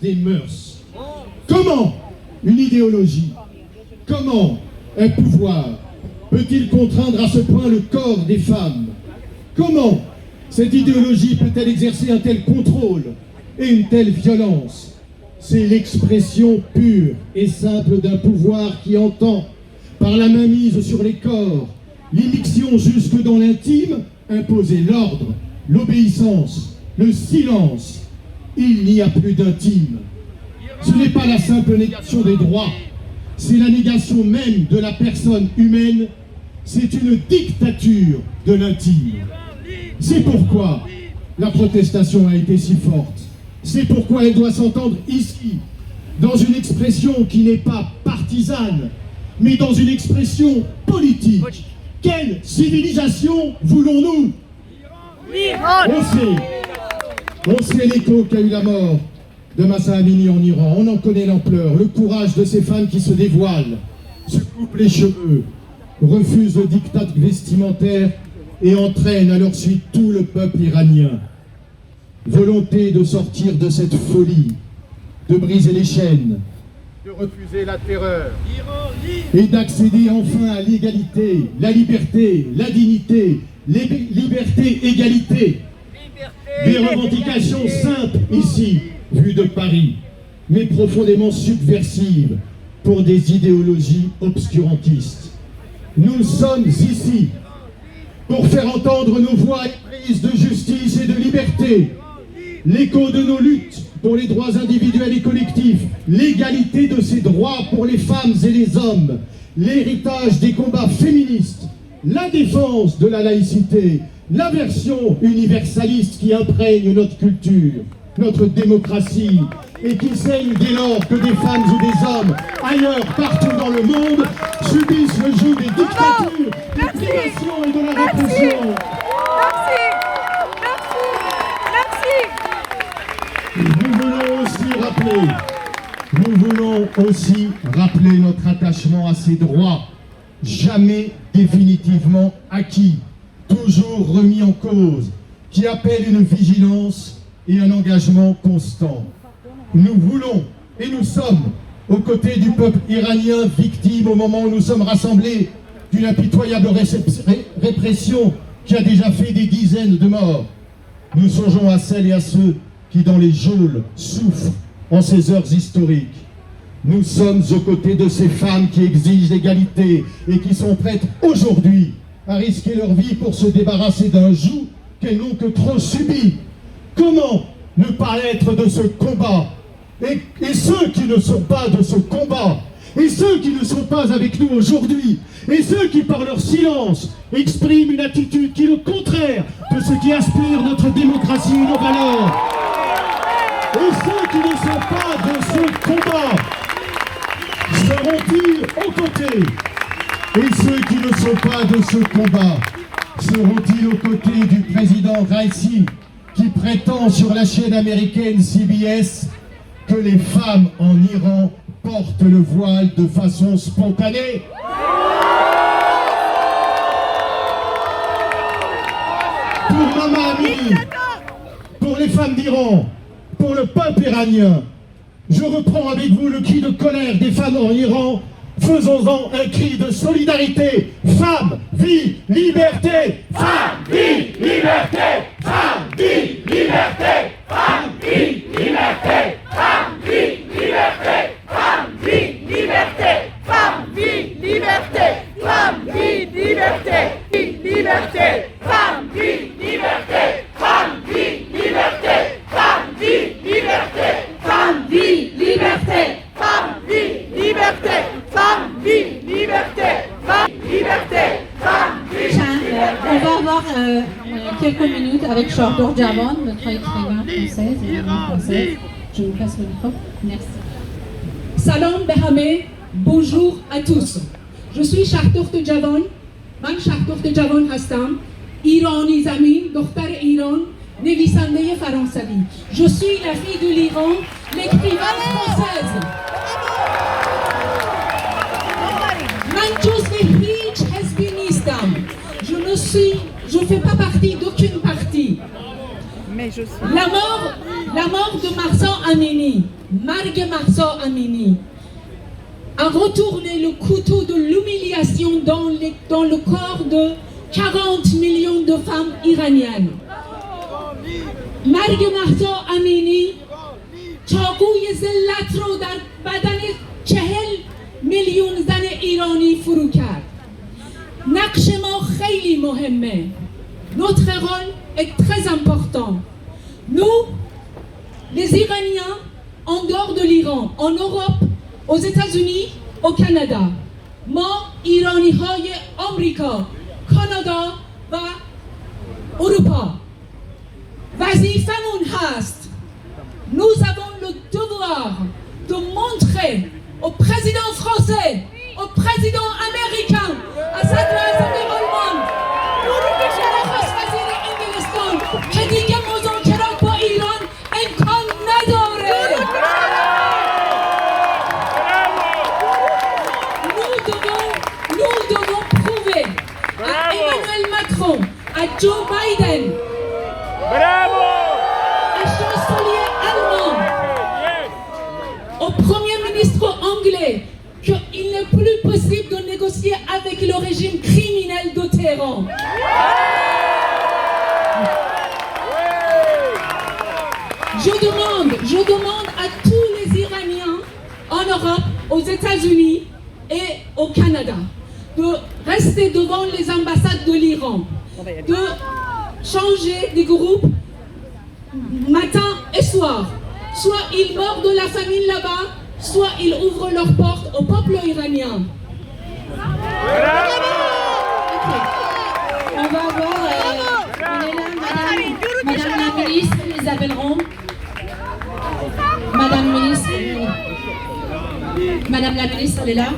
des mœurs. Comment une idéologie, comment un pouvoir peut-il contraindre à ce point le corps des femmes? Comment cette idéologie peut-elle exercer un tel contrôle et une telle violence? C'est l'expression pure et simple d'un pouvoir qui entend, par la mainmise sur les corps, l'immixtion jusque dans l'intime, imposer l'ordre, l'obéissance, le silence. Il n'y a plus d'intime. Ce n'est pas la simple négation des droits, c'est la négation même de la personne humaine, c'est une dictature de l'intime. C'est pourquoi la protestation a été si forte. C'est pourquoi elle doit s'entendre ici, dans une expression qui n'est pas partisane, mais dans une expression politique. Quelle civilisation voulons-nous? On sait l'écho qu'a eu la mort de Mahsa Amini en Iran. On en connaît l'ampleur, le courage de ces femmes qui se dévoilent, se coupent les cheveux, refusent le diktat vestimentaire et entraînent à leur suite tout le peuple iranien. Volonté de sortir de cette folie, de briser les chaînes, de refuser la terreur et d'accéder enfin à l'égalité, la liberté, la dignité, liberté, égalité. Des revendications simples ici, vues de Paris, mais profondément subversives pour des idéologies obscurantistes. Nous sommes ici pour faire entendre nos voix éprises de justice et de liberté, l'écho de nos luttes pour les droits individuels et collectifs, l'égalité de ces droits pour les femmes et les hommes, l'héritage des combats féministes, la défense de la laïcité, la version universaliste qui imprègne notre culture, notre démocratie, et qui saigne dès lors que des femmes ou des hommes, ailleurs, partout dans le monde, subissent le joug des dictatures, des privations et de la répression. Nous voulons aussi rappeler notre attachement à ces droits, jamais définitivement acquis, toujours remis en cause, qui appellent une vigilance et un engagement constant. Nous voulons et nous sommes aux côtés du peuple iranien victime au moment où nous sommes rassemblés d'une impitoyable répression qui a déjà fait des dizaines de morts. Nous songeons à celles et à ceux qui dans les geôles souffrent en ces heures historiques. Nous sommes aux côtés de ces femmes qui exigent l'égalité et qui sont prêtes aujourd'hui à risquer leur vie pour se débarrasser d'un joug qu'elles n'ont que trop subi. Comment ne pas être de ce combat? Et ceux qui ne sont pas de ce combat, et ceux qui ne sont pas avec nous aujourd'hui, et ceux qui par leur silence expriment une attitude qui est le contraire de ce qui inspire notre démocratie et nos valeurs, et ceux qui ne sont pas de ce combat, seront-ils aux côtés? Et ceux qui ne sont pas de ce combat, seront-ils aux côtés du président Raisi, qui prétend sur la chaîne américaine CBS que les femmes en Iran portent le voile de façon spontanée? Pour Mahsa Amini, pour les femmes d'Iran, pour le peuple iranien, je reprends avec vous le cri de colère des femmes en Iran. Faisons-en un cri de solidarité. Femme, vie, liberté. Femme, vie, liberté. Femme, vie, liberté. Femme, vie, liberté. Femme, vie, liberté. Femme, vie, liberté. Femme, vie, liberté. Femme, vie, liberté. Liberté. Femme, vie, liberté. Femme, vie, liberté. Femme, vie, liberté. Femme, vie, liberté. Femme, vie, liberté. Femme, vie, liberté. Femme, liberté. Femme, vie, liberté. On va avoir quelques minutes avec Shardor Javan, notre écrivain française et française. Je vous passe le micro. Merci. Salam Behamé, bonjour à tous. Je suis Shardor Javan. من شهردخت جوان هستم، ایرانی زمین، دختر ایران، نویسنده فرانسوی. Je suis la fille de l'Iran, l'écrivaine française. من جزو هیچ حزبی نیستم. Je ne fais pas partie d'aucune partie. La mort de Mahsa Amini, Marg Mahsa Amini a retourné le couteau de l'humiliation dans le corps de 40 millions de femmes iraniennes. Marg Mahsa Amini چاقوی ذلت رو در بدن 40 میلیون زن ایرانی فرو کرد. نقش ما خیلی مهمه. Notre rôle est très important. Nous, les Iraniens, en dehors de l'Iran, en Europe, aux États-Unis, au Canada, ما ایرانی های آمریکا، کانادا و اروپا وظیفمون هست. Nous avons le devoir de montrer au président français, au président américain, à صدر اعظم آلمان، نخست وزیر انگلستان که دیگه مذاکرات با ایران امکان نداره. Nous devons prouver à Emmanuel Macron, à Joe Biden, au chancelier allemand, au premier ministre anglais, qu'il n'est plus possible de négocier avec le régime criminel de Téhéran. Je demande à tous les Iraniens en Europe, aux États-Unis et au Canada de rester devant les ambassades de l'Iran, de changer de groupe matin et soir. Soit ils meurent de la famine là-bas, soit ils ouvrent leurs portes au peuple iranien. On va avoir Madame la ministre Isabelle Rome. Madame la ministre, elle est là.